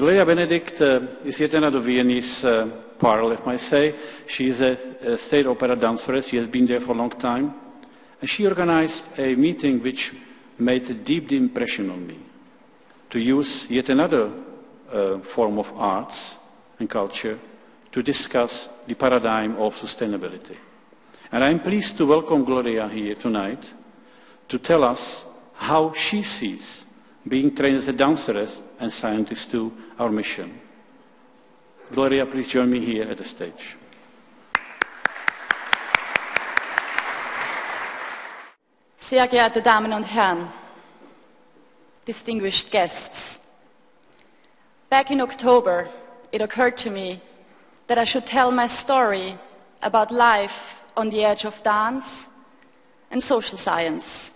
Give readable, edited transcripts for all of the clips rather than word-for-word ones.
Gloria Benedikt is yet another Viennese pearl, if I may say. She is a state opera dancer. She has been there for a long time. And she organized a meeting which made a deep impression on me, to use yet another form of arts and culture to discuss the paradigm of sustainability. And I'm pleased to welcome Gloria here tonight to tell us how she sees being trained as a dancer and scientist to our mission. Gloria, please join me here at the stage. Sehr geehrte Damen und Herren, distinguished guests, back in October, it occurred to me that I should tell my story about life on the edge of dance and social science.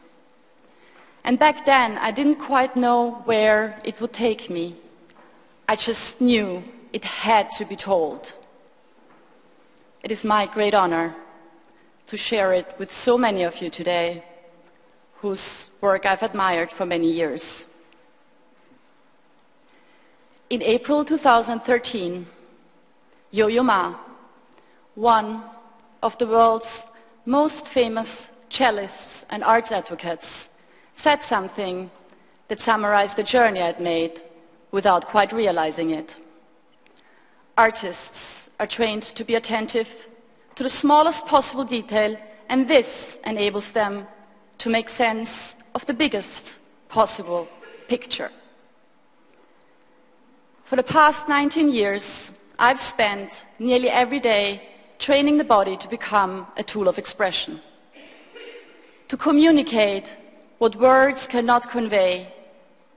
And back then, I didn't quite know where it would take me. I just knew it had to be told. It is my great honor to share it with so many of you today, whose work I've admired for many years. In April 2013, Yo-Yo Ma, one of the world's most famous cellists and arts advocates, said something that summarized the journey I'd made without quite realizing it. Artists are trained to be attentive to the smallest possible detail, and this enables them to make sense of the biggest possible picture. For the past 19 years, I've spent nearly every day training the body to become a tool of expression, to communicate what words cannot convey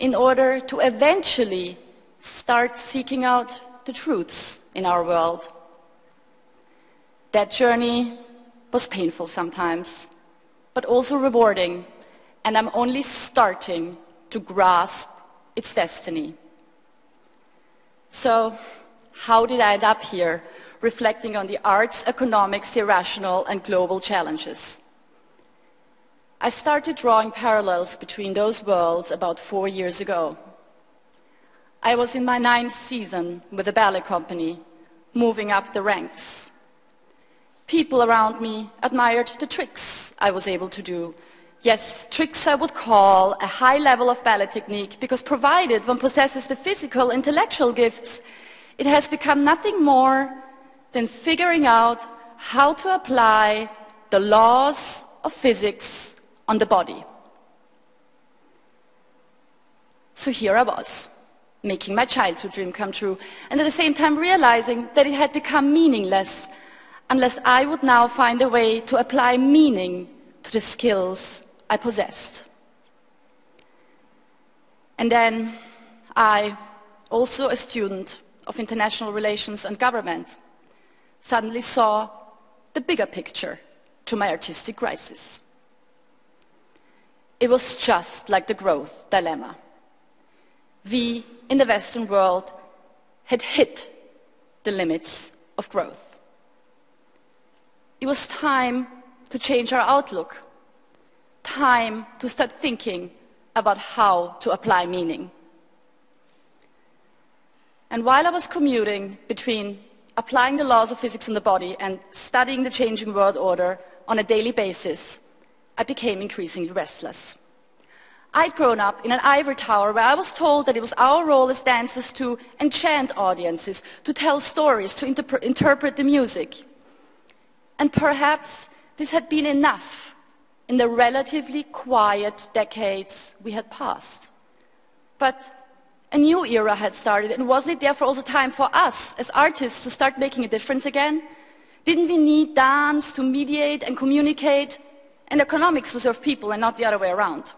in order to eventually start seeking out the truths in our world. That journey was painful sometimes, but also rewarding, and I'm only starting to grasp its destiny. So, how did I end up here, reflecting on the arts, economics, the irrational, and global challenges? I started drawing parallels between those worlds about 4 years ago. I was in my 9th season with a ballet company, moving up the ranks. People around me admired the tricks I was able to do. Yes, tricks I would call a high level of ballet technique, because provided one possesses the physical, intellectual gifts, it has become nothing more than figuring out how to apply the laws of physics on the body. So here I was, making my childhood dream come true, and at the same time realizing that it had become meaningless unless I would now find a way to apply meaning to the skills I possessed. And then I, also a student of international relations and government, suddenly saw the bigger picture to my artistic crisis. It was just like the growth dilemma. We, in the Western world, had hit the limits of growth. It was time to change our outlook, time to start thinking about how to apply meaning. And while I was commuting between applying the laws of physics in the body and studying the changing world order on a daily basis, I became increasingly restless. I'd grown up in an ivory tower where I was told that it was our role as dancers to enchant audiences, to tell stories, to interpret the music. And perhaps this had been enough in the relatively quiet decades we had passed. But a new era had started, and was it therefore also time for us as artists to start making a difference again? Didn't we need dance to mediate and communicate, and economics to serve people and not the other way around?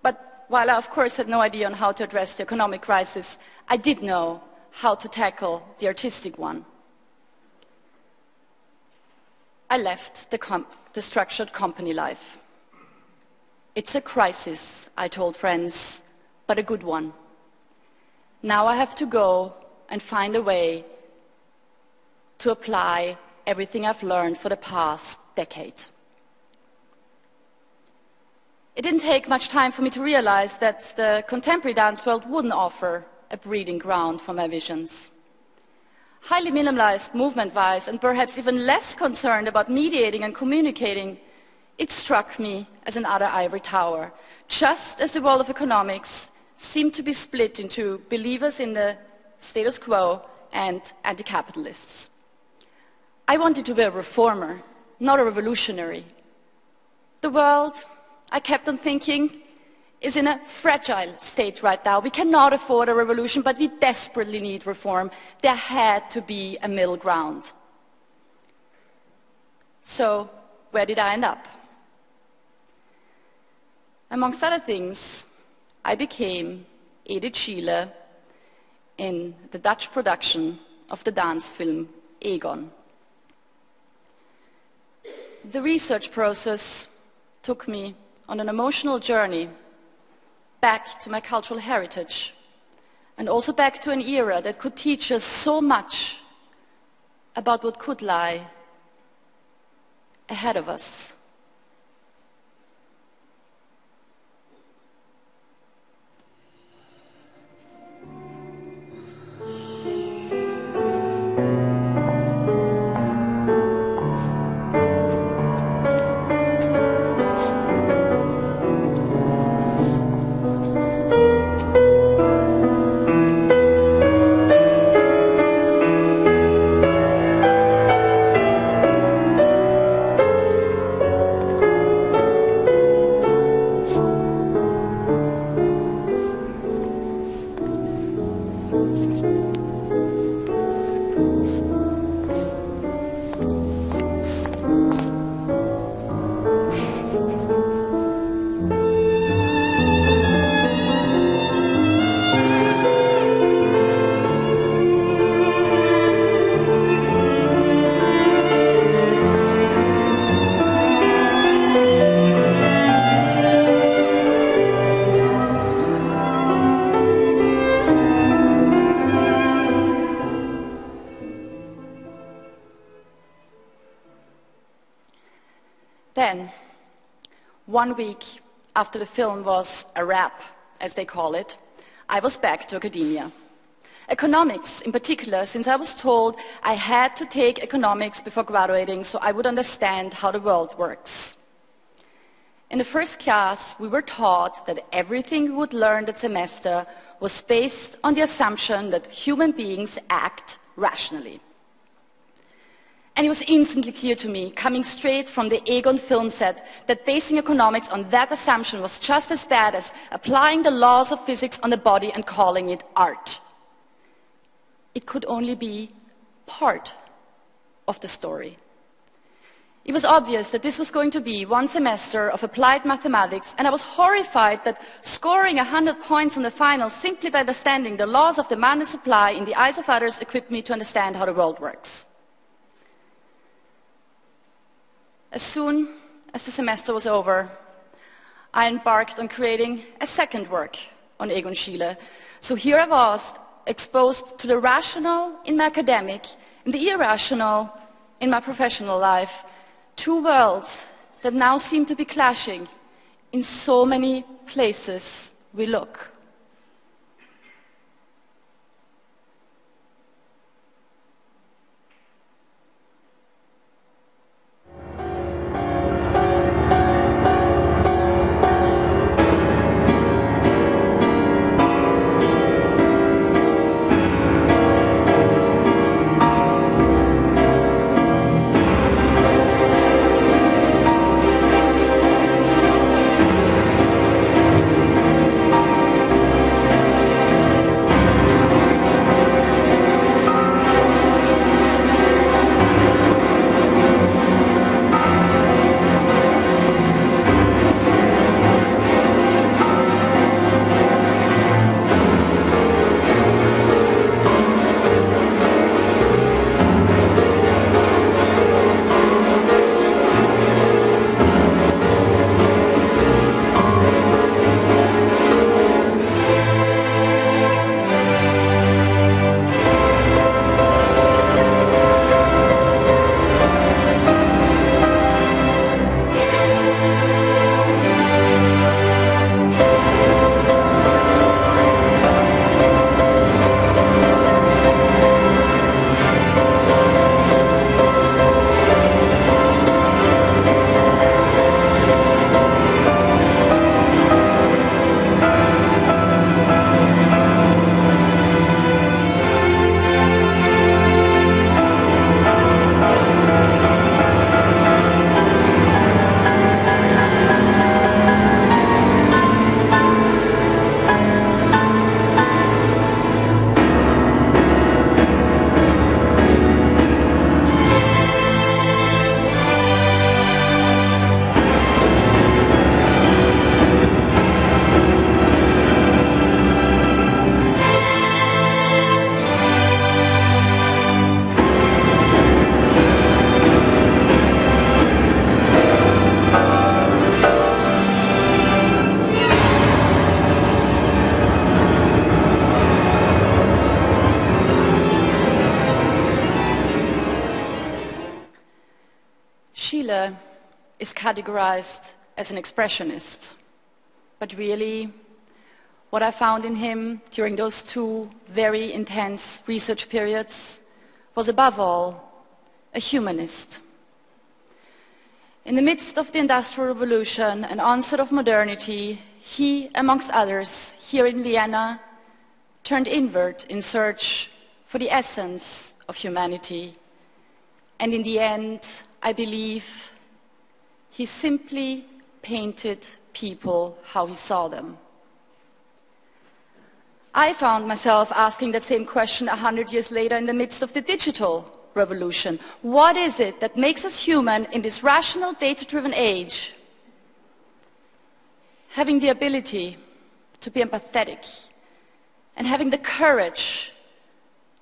But while I of course had no idea on how to address the economic crisis, I did know how to tackle the artistic one. I left the structured company life. It's a crisis, I told friends, but a good one. Now I have to go and find a way to apply everything I've learned for the past decade. It didn't take much time for me to realize that the contemporary dance world wouldn't offer a breeding ground for my visions. Highly minimalized movement-wise and perhaps even less concerned about mediating and communicating, it struck me as another ivory tower, just as the world of economics seemed to be split into believers in the status quo and anti-capitalists. I wanted to be a reformer, not a revolutionary. The world, I kept on thinking, is in a fragile state right now. We cannot afford a revolution, but we desperately need reform. There had to be a middle ground. So, where did I end up? Amongst other things, I became Edith Schiele in the Dutch production of the dance film Egon. The research process took me on an emotional journey back to my cultural heritage and also back to an era that could teach us so much about what could lie ahead of us. Then, 1 week after the film was a wrap, as they call it, I was back to academia. Economics in particular, since I was told I had to take economics before graduating so I would understand how the world works. In the first class, we were taught that everything we would learn that semester was based on the assumption that human beings act rationally. And it was instantly clear to me, coming straight from the Egon film set, that basing economics on that assumption was just as bad as applying the laws of physics on the body and calling it art. It could only be part of the story. It was obvious that this was going to be 1 semester of applied mathematics, and I was horrified that scoring 100 points on the final simply by understanding the laws of demand and supply in the eyes of others equipped me to understand how the world works. As soon as the semester was over, I embarked on creating a second work on Egon Schiele. So here I was, exposed to the rational in my academic and the irrational in my professional life, 2 worlds that now seem to be clashing in so many places we look. is categorized as an expressionist. But really, what I found in him during those 2 very intense research periods was above all a humanist. In the midst of the Industrial Revolution and onset of modernity, he, amongst others, here in Vienna, turned inward in search for the essence of humanity. And in the end, I believe he simply painted people how he saw them. I found myself asking that same question 100 years later in the midst of the digital revolution. What is it that makes us human in this rational, data-driven age? Having the ability to be empathetic and having the courage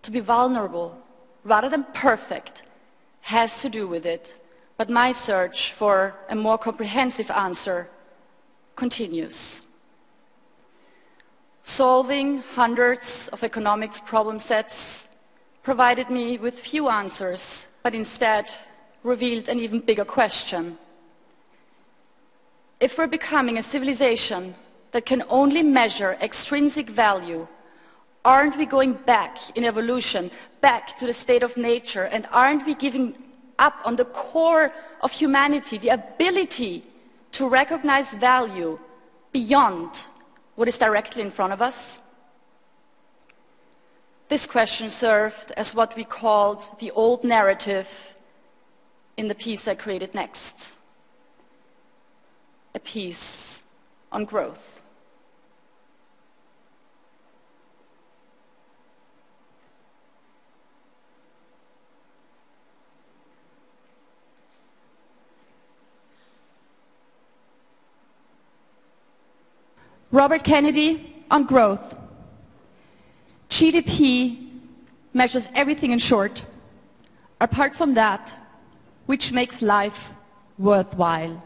to be vulnerable rather than perfect has to do with it. But my search for a more comprehensive answer continues. Solving hundreds of economics problem sets provided me with few answers, but instead revealed an even bigger question. If we're becoming a civilization that can only measure extrinsic value, aren't we going back in evolution, back to the state of nature, and aren't we giving up on the core of humanity, the ability to recognize value beyond what is directly in front of us? This question served as what we called the old narrative in the piece I created next. A piece on growth. Robert Kennedy on growth. GDP measures everything in short, apart from that which makes life worthwhile.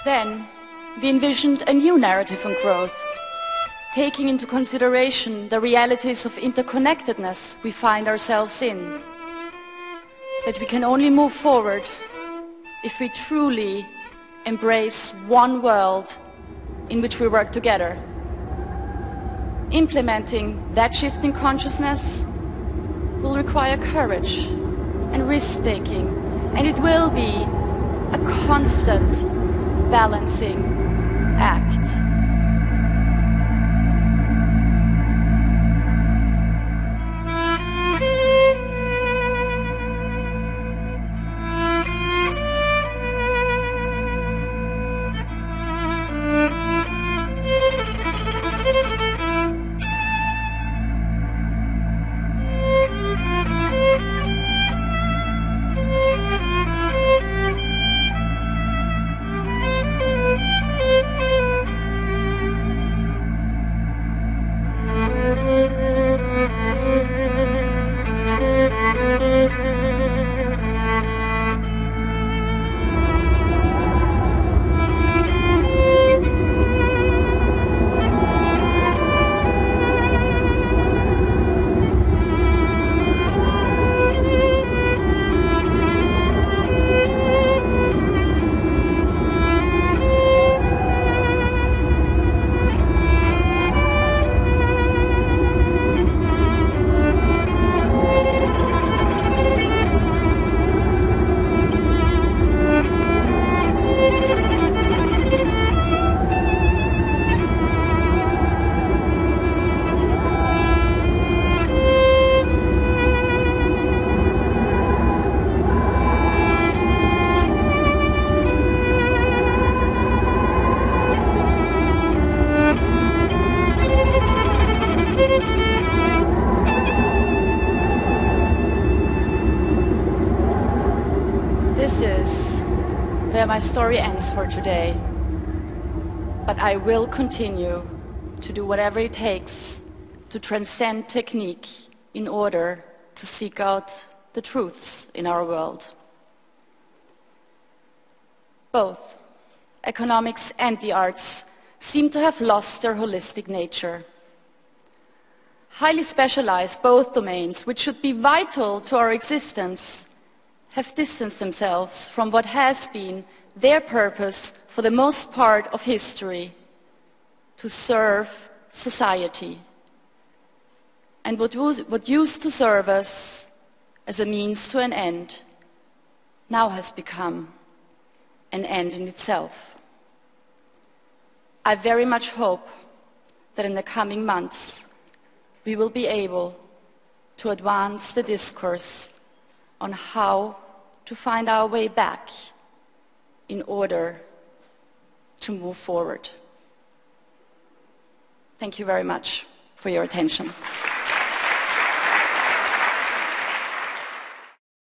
Then, we envisioned a new narrative on growth, taking into consideration the realities of interconnectedness we find ourselves in. That we can only move forward if we truly embrace one world in which we work together. Implementing that shift in consciousness will require courage and risk-taking, and it will be a constant balancing act. story ends for today, but I will continue to do whatever it takes to transcend technique in order to seek out the truths in our world. Both economics and the arts seem to have lost their holistic nature. Highly specialized, both domains, which should be vital to our existence, have distanced themselves from what has been their purpose for the most part of history, to serve society. And what used to serve us as a means to an end now has become an end in itself. I very much hope that in the coming months we will be able to advance the discourse on how to find our way back in order to move forward. Thank you very much for your attention.